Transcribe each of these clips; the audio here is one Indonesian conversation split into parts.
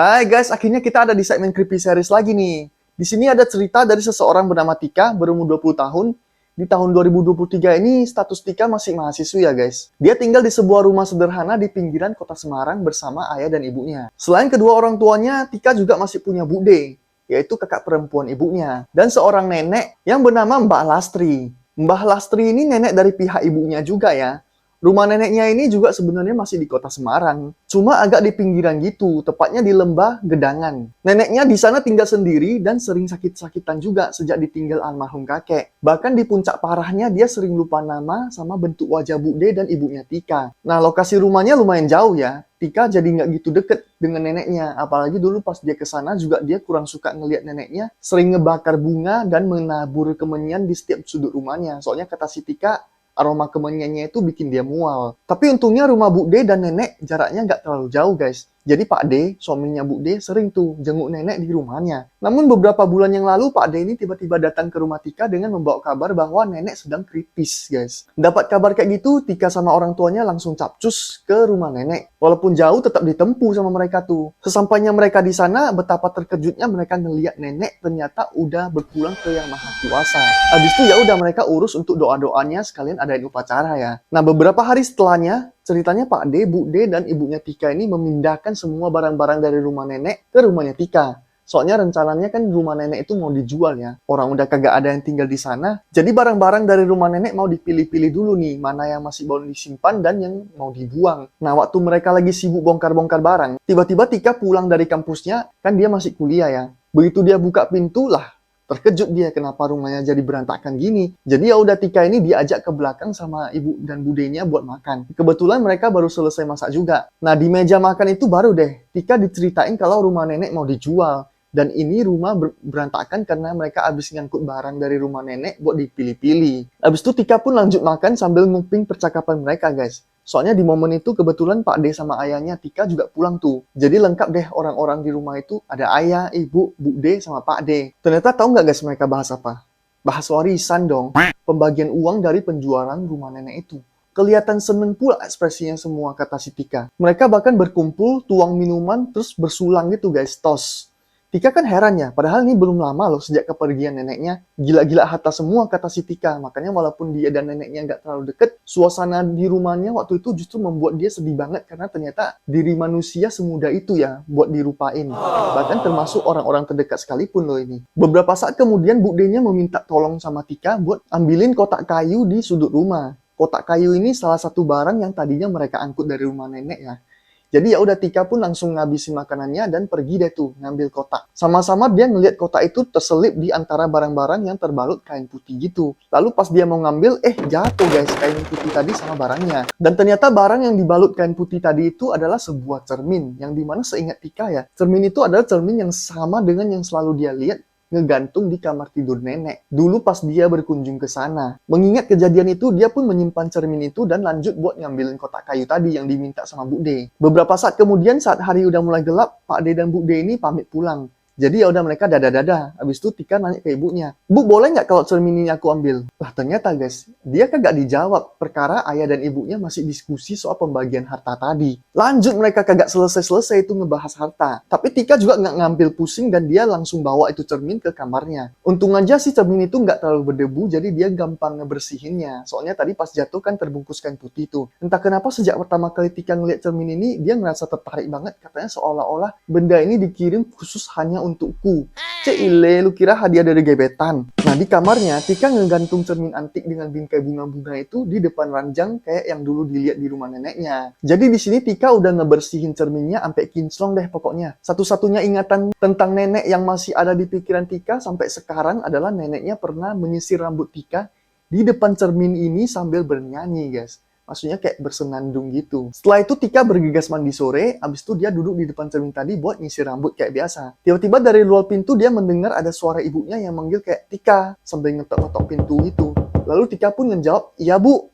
Hai guys, akhirnya kita ada di segmen Creepy Series lagi nih. Di sini ada cerita dari seseorang bernama Tika, berumur 20 tahun. Di tahun 2023 ini, status Tika masih mahasiswi ya guys. Dia tinggal di sebuah rumah sederhana di pinggiran kota Semarang bersama ayah dan ibunya. Selain kedua orang tuanya, Tika juga masih punya bude, yaitu kakak perempuan ibunya. Dan seorang nenek yang bernama Mbah Lastri. Mbah Lastri ini nenek dari pihak ibunya juga ya. Rumah neneknya ini juga sebenarnya masih di kota Semarang. Cuma agak di pinggiran gitu, tepatnya di Lembah Gedangan. Neneknya di sana tinggal sendiri dan sering sakit-sakitan juga sejak ditinggal almarhum kakek. Bahkan di puncak parahnya dia sering lupa nama sama bentuk wajah Bude dan ibunya Tika. Nah, lokasi rumahnya lumayan jauh ya. Tika jadi nggak gitu deket dengan neneknya. Apalagi dulu pas dia ke sana juga dia kurang suka ngelihat neneknya sering ngebakar bunga dan menabur kemenyan di setiap sudut rumahnya. Soalnya kata si Tika, aroma kemenyannya itu bikin dia mual. Tapi untungnya rumah Bude dan nenek jaraknya nggak terlalu jauh guys. Jadi Pak D, suaminya Bu D, sering tuh jenguk nenek di rumahnya. Namun beberapa bulan yang lalu Pak D ini tiba-tiba datang ke rumah Tika dengan membawa kabar bahwa nenek sedang kritis guys. Dapat kabar kayak gitu, Tika sama orang tuanya langsung capcus ke rumah nenek. Walaupun jauh tetap ditempuh sama mereka tuh. Sesampainya mereka di sana, betapa terkejutnya mereka ngeliat nenek ternyata udah berpulang ke Yang Maha Kuasa. Habis itu ya udah mereka urus untuk doa-doanya sekalian adain upacara ya. Nah, beberapa hari setelahnya ceritanya Pak D, Bu D, dan ibunya Tika ini memindahkan semua barang-barang dari rumah nenek ke rumahnya Tika. Soalnya rencananya kan rumah nenek itu mau dijual ya. Orang udah kagak ada yang tinggal di sana. Jadi barang-barang dari rumah nenek mau dipilih-pilih dulu nih. Mana yang masih boleh disimpan dan yang mau dibuang. Nah, waktu mereka lagi sibuk bongkar-bongkar barang, tiba-tiba Tika pulang dari kampusnya, kan dia masih kuliah ya. Begitu dia buka pintu lah, terkejut dia kenapa rumahnya jadi berantakan gini. Jadi ya udah Tika ini diajak ke belakang sama ibu dan budenya buat makan. Kebetulan mereka baru selesai masak juga. Nah, di meja makan itu baru deh Tika diceritain kalau rumah nenek mau dijual. Dan ini rumah berantakan karena mereka habis ngangkut barang dari rumah nenek buat dipilih-pilih. Habis itu Tika pun lanjut makan sambil nguping percakapan mereka guys. Soalnya di momen itu kebetulan Pak D sama ayahnya Tika juga pulang tuh. Jadi lengkap deh orang-orang di rumah itu. Ada ayah, ibu, Bu D, sama Pak D. Ternyata tahu nggak guys mereka bahas apa? Bahas warisan dong. Pembagian uang dari penjualan rumah nenek itu. Kelihatan seneng pula ekspresinya semua, kata si Tika. Mereka bahkan berkumpul, tuang minuman, terus bersulang gitu guys, tos. Tika kan heran ya, padahal ini belum lama loh sejak kepergian neneknya. Gila-gila harta semua, kata si Tika. Makanya walaupun dia dan neneknya nggak terlalu deket, suasana di rumahnya waktu itu justru membuat dia sedih banget karena ternyata diri manusia semudah itu ya buat dirupain. Bahkan termasuk orang-orang terdekat sekalipun loh ini. Beberapa saat kemudian budenya meminta tolong sama Tika buat ambilin kotak kayu di sudut rumah. Kotak kayu ini salah satu barang yang tadinya mereka angkut dari rumah nenek ya. Jadi ya udah Tika pun langsung ngabisin makanannya dan pergi deh tuh ngambil kotak. Sama-sama dia ngelihat kotak itu terselip di antara barang-barang yang terbalut kain putih gitu. Lalu pas dia mau ngambil, jatuh guys kain putih tadi sama barangnya. Dan ternyata barang yang dibalut kain putih tadi itu adalah sebuah cermin. Yang dimana seingat Tika ya, cermin itu adalah cermin yang sama dengan yang selalu dia lihat ngegantung di kamar tidur nenek. Dulu pas dia berkunjung ke sana. Mengingat kejadian itu, dia pun menyimpan cermin itu dan lanjut buat ngambilin kotak kayu tadi yang diminta sama Bu D. Beberapa saat kemudian, saat hari udah mulai gelap, Pak D dan Bu D ini pamit pulang. Jadi ya udah mereka dadah-dadah. Habis itu Tika nanya ke ibunya, "Bu, boleh nggak kalau cermin ini aku ambil?" Lah ternyata guys, dia kagak dijawab. Perkara ayah dan ibunya masih diskusi soal pembagian harta tadi. Lanjut mereka kagak selesai-selesai itu ngebahas harta. Tapi Tika juga nggak ngambil pusing dan dia langsung bawa itu cermin ke kamarnya. Untung aja sih cermin itu nggak terlalu berdebu, jadi dia gampang ngebersihinnya. Soalnya tadi pas jatuh kan terbungkus kain putih tuh. Entah kenapa sejak pertama kali Tika ngeliat cermin ini, dia ngerasa tertarik banget. Katanya seolah-olah benda ini dikirim khusus hanya untukku. Cile, lu kira hadiah dari gebetan? Nah, di kamarnya, Tika ngegantung cermin antik dengan bingkai bunga-bunga itu di depan ranjang kayak yang dulu dilihat di rumah neneknya. Jadi di sini Tika udah ngebersihin cerminnya sampai kinclong deh pokoknya. Satu-satunya ingatan tentang nenek yang masih ada di pikiran Tika sampai sekarang adalah neneknya pernah menyisir rambut Tika di depan cermin ini sambil bernyanyi, guys. Maksudnya kayak bersenandung gitu. Setelah itu Tika bergegas mandi sore, abis itu dia duduk di depan cermin tadi buat nyisir rambut kayak biasa. Tiba-tiba dari luar pintu dia mendengar ada suara ibunya yang manggil kayak Tika sambil ngetok-ngetok pintu itu. Lalu Tika pun menjawab, "Iya Bu."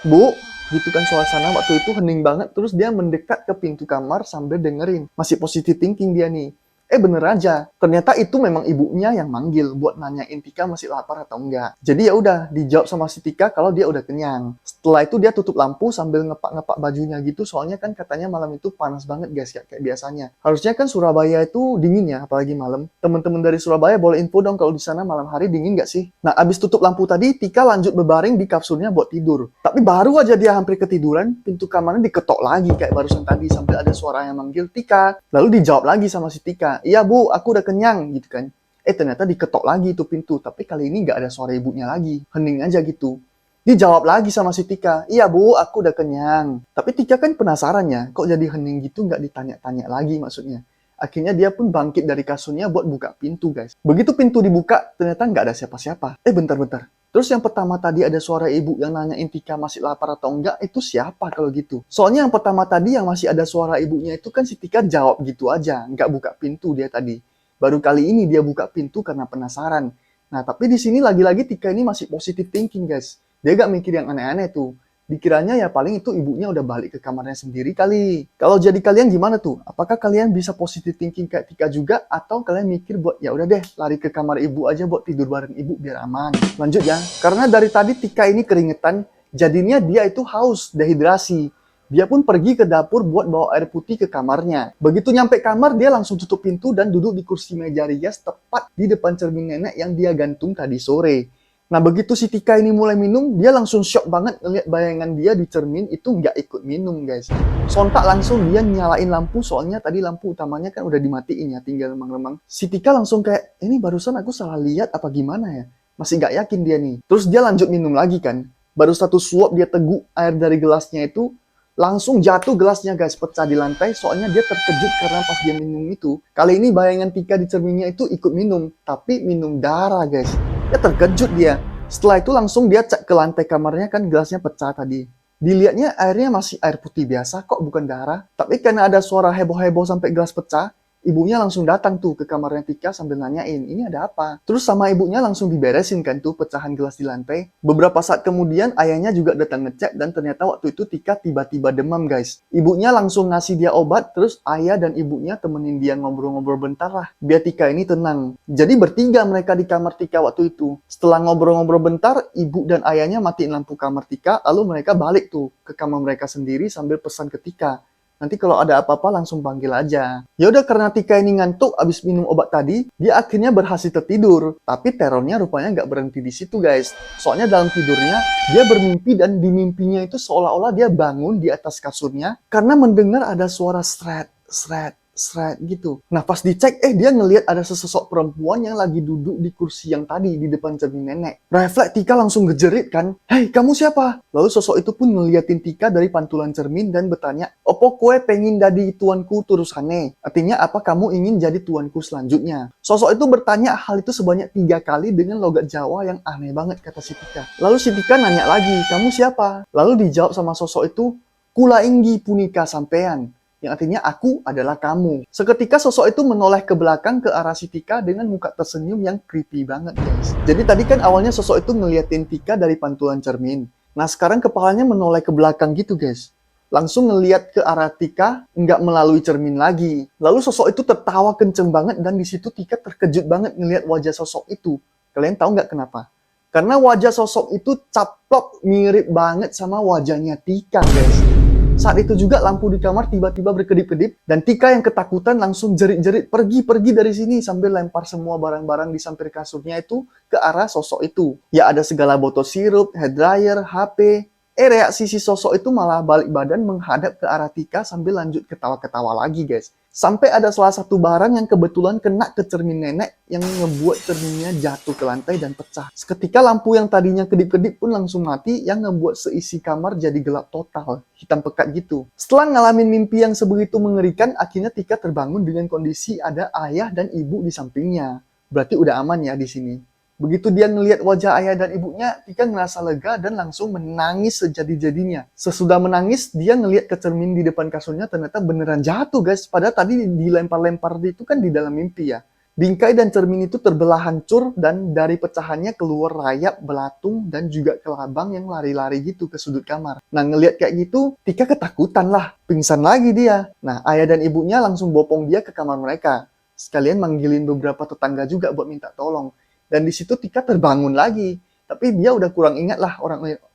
"Bu," gitu kan suasana waktu itu hening banget, terus dia mendekat ke pintu kamar sambil dengerin. Masih positive thinking dia nih. Bener aja, ternyata itu memang ibunya yang manggil buat nanyain Tika masih lapar atau enggak. Jadi ya udah dijawab sama si Tika kalau dia udah kenyang. Setelah itu dia tutup lampu sambil ngepak-ngepak bajunya gitu, soalnya kan katanya malam itu panas banget guys, kayak biasanya. Harusnya kan Surabaya itu dingin ya, apalagi malam. Temen-temen dari Surabaya boleh info dong kalau di sana malam hari dingin nggak sih? Nah, abis tutup lampu tadi, Tika lanjut berbaring di kasurnya buat tidur. Tapi baru aja dia hampir ketiduran, pintu kamarnya diketok lagi kayak barusan tadi sambil ada suara yang manggil Tika. Lalu dijawab lagi sama si Tika, iya bu, aku udah kenyang gitu kan. Ternyata diketok lagi itu pintu, tapi kali ini nggak ada suara ibunya lagi, hening aja gitu. Dijawab lagi sama si Tika, iya bu, aku udah kenyang. Tapi Tika kan penasaran ya, kok jadi hening gitu nggak ditanya-tanya lagi maksudnya. Akhirnya dia pun bangkit dari kasurnya buat buka pintu guys. Begitu pintu dibuka, ternyata nggak ada siapa-siapa. Bentar-bentar. Terus yang pertama tadi ada suara ibu yang nanyain Tika masih lapar atau enggak, itu siapa kalau gitu? Soalnya yang pertama tadi yang masih ada suara ibunya itu kan si Tika jawab gitu aja, nggak buka pintu dia tadi. Baru kali ini dia buka pintu karena penasaran. Nah, tapi di sini lagi-lagi Tika ini masih positive thinking guys. Dia gak mikir yang aneh-aneh tuh. Dikiranya ya paling itu ibunya udah balik ke kamarnya sendiri kali. Kalau jadi kalian gimana tuh? Apakah kalian bisa positive thinking kayak Tika juga? Atau kalian mikir buat ya udah deh lari ke kamar ibu aja buat tidur bareng ibu biar aman. Lanjut ya. Karena dari tadi Tika ini keringetan, jadinya dia itu haus, dehidrasi. Dia pun pergi ke dapur buat bawa air putih ke kamarnya. Begitu nyampe kamar, dia langsung tutup pintu dan duduk di kursi meja rias tepat di depan cermin nenek yang dia gantung tadi sore. Nah, begitu si Tika ini mulai minum, dia langsung shock banget ngeliat bayangan dia di cermin itu nggak ikut minum, guys. Sontak langsung dia nyalain lampu, soalnya tadi lampu utamanya kan udah dimatiin ya, tinggal remang-remang. Si Tika langsung kayak, ini barusan aku salah lihat apa gimana ya? Masih nggak yakin dia nih. Terus dia lanjut minum lagi kan. Baru satu suap dia teguk air dari gelasnya itu, langsung jatuh gelasnya guys, pecah di lantai, soalnya dia terkejut karena pas dia minum itu, kali ini bayangan Tika di cerminnya itu ikut minum, tapi minum darah guys. Ya terkejut dia. Setelah itu langsung dia cek ke lantai kamarnya kan gelasnya pecah tadi. Dilihatnya airnya masih air putih biasa kok bukan darah. Tapi karena ada suara heboh-heboh sampai gelas pecah, ibunya langsung datang tuh ke kamarnya Tika sambil nanyain, ini ada apa? Terus sama ibunya langsung diberesin kan tuh pecahan gelas di lantai. Beberapa saat kemudian ayahnya juga datang ngecek dan ternyata waktu itu Tika tiba-tiba demam guys. Ibunya langsung ngasih dia obat, terus ayah dan ibunya temenin dia ngobrol-ngobrol bentar lah, biar Tika ini tenang. Jadi bertiga mereka di kamar Tika waktu itu. Setelah ngobrol-ngobrol bentar, ibu dan ayahnya matiin lampu kamar Tika, lalu mereka balik tuh ke kamar mereka sendiri sambil pesan ke Tika. Nanti kalau ada apa-apa langsung panggil aja. Ya udah karena Tika ini ngantuk abis minum obat tadi, dia akhirnya berhasil tertidur. Tapi terornya rupanya nggak berhenti di situ guys. Soalnya dalam tidurnya, dia bermimpi dan di mimpinya itu seolah-olah dia bangun di atas kasurnya karena mendengar ada suara sret, sret, sret gitu. Nah pas dicek, dia ngelihat ada sesosok perempuan yang lagi duduk di kursi yang tadi di depan cermin nenek. Refleks Tika langsung ngejerit kan, hei kamu siapa? Lalu sosok itu pun ngeliatin Tika dari pantulan cermin dan bertanya, opo kue pengen jadi tuanku terusane? Artinya apa kamu ingin jadi tuanku selanjutnya? Sosok itu bertanya hal itu sebanyak 3 kali dengan logat Jawa yang aneh banget kata si Tika. Lalu si Tika nanya lagi, kamu siapa? Lalu dijawab sama sosok itu, kula inggi punika sampean. Yang artinya aku adalah kamu. Seketika sosok itu menoleh ke belakang ke arah si Tika dengan muka tersenyum yang creepy banget guys. Jadi tadi kan awalnya sosok itu ngeliatin Tika dari pantulan cermin. Nah sekarang kepalanya menoleh ke belakang gitu guys. Langsung ngeliat ke arah Tika, nggak melalui cermin lagi. Lalu sosok itu tertawa kenceng banget dan di situ Tika terkejut banget ngeliat wajah sosok itu. Kalian tahu nggak kenapa? Karena wajah sosok itu caplok mirip banget sama wajahnya Tika guys. Saat itu juga lampu di kamar tiba-tiba berkedip-kedip dan Tika yang ketakutan langsung jerit-jerit pergi dari sini sambil lempar semua barang-barang di samping kasurnya itu ke arah sosok itu. Ya ada segala botol sirup, hair dryer, HP. Reaksi si sosok itu malah balik badan menghadap ke arah Tika sambil lanjut ketawa-ketawa lagi guys. Sampai ada salah satu barang yang kebetulan kena ke cermin nenek yang ngebuat cerminnya jatuh ke lantai dan pecah. Seketika lampu yang tadinya kedip-kedip pun langsung mati yang ngebuat seisi kamar jadi gelap total, hitam pekat gitu. Setelah ngalamin mimpi yang sebegitu mengerikan, akhirnya Tika terbangun dengan kondisi ada ayah dan ibu di sampingnya. Berarti udah aman ya di sini. Begitu dia ngelihat wajah ayah dan ibunya, Tika ngerasa lega dan langsung menangis sejadi-jadinya. Sesudah menangis, dia ngelihat ke cermin di depan kasurnya ternyata beneran jatuh guys. Padahal tadi dilempar-lempar itu kan di dalam mimpi ya. Bingkai dan cermin itu terbelah hancur dan dari pecahannya keluar rayap, belatung, dan juga kelabang yang lari-lari gitu ke sudut kamar. Nah ngelihat kayak gitu, Tika ketakutan lah. Pingsan lagi dia. Nah ayah dan ibunya langsung bopong dia ke kamar mereka. sekalian manggilin beberapa tetangga juga buat minta tolong. Dan di situ Tika terbangun lagi. Tapi dia udah kurang ingat lah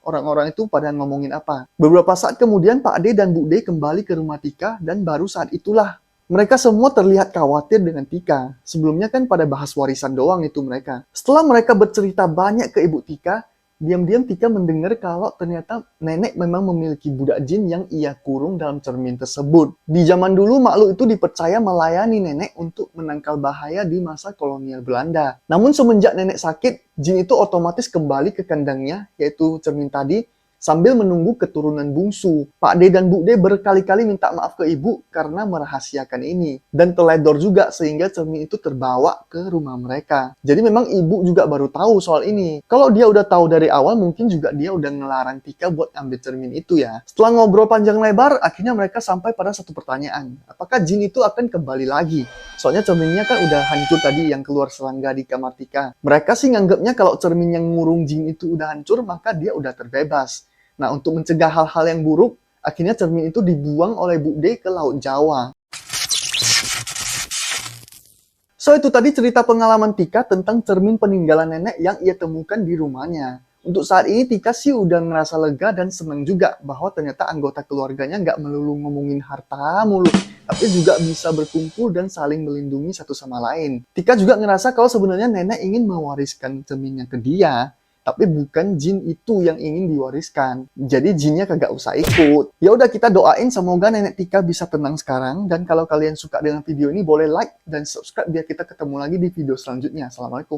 orang-orang itu pada ngomongin apa. Beberapa saat kemudian Pak D dan Bu D kembali ke rumah Tika dan baru saat itulah mereka semua terlihat khawatir dengan Tika. Sebelumnya kan pada bahas warisan doang itu mereka. Setelah mereka bercerita banyak ke Ibu Tika, diam-diam Tika mendengar kalau ternyata nenek memang memiliki budak jin yang ia kurung dalam cermin tersebut. Di zaman dulu makhluk itu dipercaya melayani nenek untuk menangkal bahaya di masa kolonial Belanda. Namun semenjak nenek sakit, jin itu otomatis kembali ke kandangnya, yaitu cermin tadi, sambil menunggu keturunan bungsu. Pak D dan Bu D berkali-kali minta maaf ke ibu karena merahasiakan ini. Dan teledor juga sehingga cermin itu terbawa ke rumah mereka. Jadi memang ibu juga baru tahu soal ini. Kalau dia udah tahu dari awal, mungkin juga dia udah ngelarang Tika buat ambil cermin itu ya. Setelah ngobrol panjang lebar, akhirnya mereka sampai pada satu pertanyaan. Apakah jin itu akan kembali lagi? Soalnya cerminnya kan udah hancur tadi yang keluar serangga di kamar Tika. Mereka sih nganggapnya kalau cermin yang ngurung jin itu udah hancur, maka dia udah terbebas. Nah, untuk mencegah hal-hal yang buruk, akhirnya cermin itu dibuang oleh Bu D ke Laut Jawa. So, itu tadi cerita pengalaman Tika tentang cermin peninggalan nenek yang ia temukan di rumahnya. Untuk saat ini Tika sih udah ngerasa lega dan senang juga bahwa ternyata anggota keluarganya nggak melulu ngomongin harta mulu, tapi juga bisa berkumpul dan saling melindungi satu sama lain. Tika juga ngerasa kalau sebenarnya nenek ingin mewariskan cerminnya ke dia, tapi bukan jin itu yang ingin diwariskan. Jadi jinnya kagak usah ikut. Ya udah, kita doain semoga nenek Tika bisa tenang sekarang. Dan kalau kalian suka dengan video ini, boleh like dan subscribe biar kita ketemu lagi di video selanjutnya. Assalamualaikum.